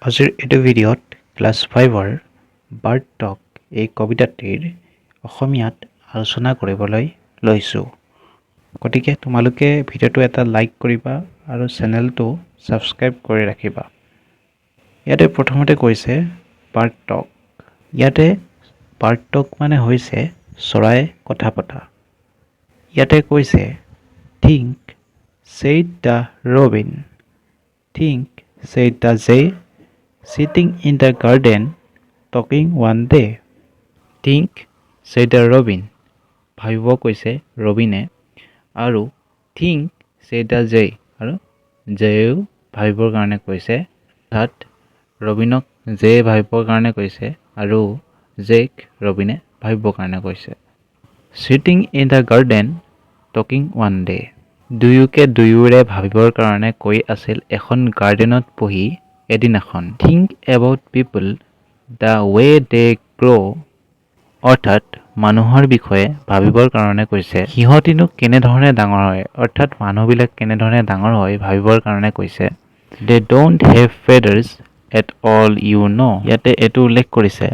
আজিৰ এইটো ভিডিঅ'ত ক্লাছ 5ৰ বাৰ্ড টক এই কবিতাটিৰ অসমীয়াত আলোচনা কৰিবলৈ লৈছোঁ। গতিকে তোমালোকে ভিডিঅ'টো এটা লাইক কৰিবা আৰু চেনেলটো ছাবস্ক্ৰাইব কৰি ৰাখিবা। ইয়াতে প্ৰথমতে কৈছে বাৰ্ড টক। ইয়াতে বাৰ্ড টক মানে হৈছে চৰাই কথা পতা। ইয়াতে কৈছে think said the Robin, think said the J, sitting in the garden, talking one day. Think, said the robin. ভাবিব কৈছে ৰবিনে আৰু think, said the jay. আৰু জেয়েও ভাবিবৰ কাৰণে কৈছে। অৰ্থাৎ ৰবিনক জে ভাবিবৰ কাৰণে কৈছে আৰু জেক ৰবিনে ভাবিবৰ কাৰণে কৈছে। Sitting in the garden, talking one day. দুয়োকে দুয়োৰে ভাবিবৰ কাৰণে কৈ আছিল এখন গাৰ্ডেনত বহি এদিনাখন। Think about people the way they grow, অৰ্থাৎ মানুহৰ বিষয়ে ভাবিবৰ কাৰণে কৈছে। সিহঁতিনো কেনেধৰণে ডাঙৰ হয়, অৰ্থাৎ মানুহবিলাক কেনেধৰণে ডাঙৰ হয় ভাবিবৰ কাৰণে কৈছে। They don't have feathers at all, you know. ইয়াতে এইটো উল্লেখ কৰিছে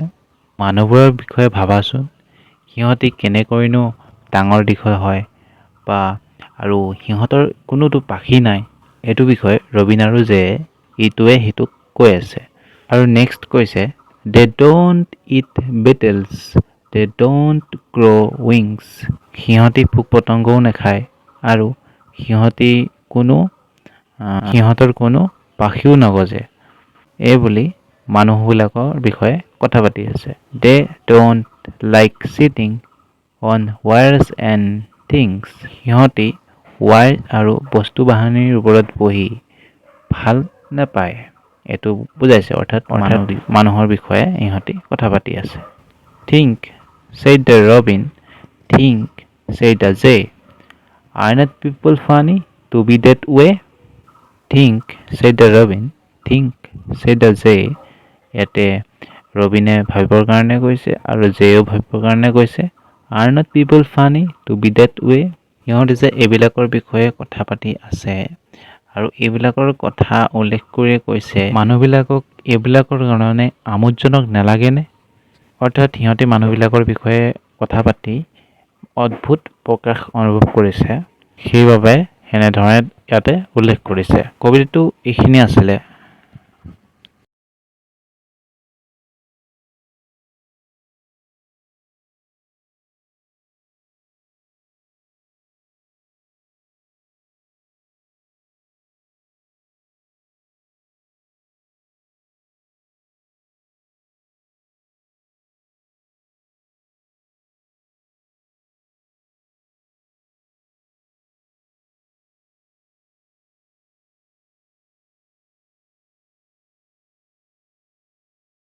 মানুহবোৰৰ বিষয়ে ভাবাচোন, সিহঁতি কেনেকৈনো ডাঙৰ দীঘল হয় বা আৰু সিহঁতৰ কোনোতো পাখি নাই, এইটো বিষয়ে ৰবিন আৰু জে ইটোৱে সিটোক কৈ আছে। আৰু নেক্সট কৈছে they don't eat beetles, they don't grow wings. সিহঁতি পোক পতংগও নাখায় আৰু সিহঁতৰ কোনো পাখিও নগজে। এই বুলি মানুহবিলাকৰ বিষয়ে কথা পাতি আছে। They don't like sitting on wires and things. সিহঁতি ৱায়াৰ আৰু বস্তু বাহানিৰ ওপৰত বহি ভাল নাপায়। এইটো বুজাইছে, অৰ্থাৎ মানুহৰ বিষয়ে ইহঁতি কথা পাতি আছে। Think, said the robin, think, said the jay. Are not people funny to be that way? Think, said the robin, think, said the jay. ইয়াতে ৰবিনে ভাবিবৰ কাৰণে কৈছে আৰু জেয়েও ভাবিবৰ কাৰণে কৈছে। Are not people funny to be that way? সিহঁতে যে এইবিলাকৰ বিষয়ে কথা পাতি আছে আৰু এইবিলাকৰ কথা উল্লেখ কৰি কৈছে মানুহবিলাকক এইবিলাকৰ কাৰণে আমোদজনক নালাগেনে? অৰ্থাৎ সিহঁতে মানুহবিলাকৰ বিষয়ে কথা পাতি অদ্ভুত প্ৰকাশ অনুভৱ কৰিছে, সেইবাবে সেনেধৰণে ইয়াতে উল্লেখ কৰিছে। কবিতাটো এইখিনি আছিলে।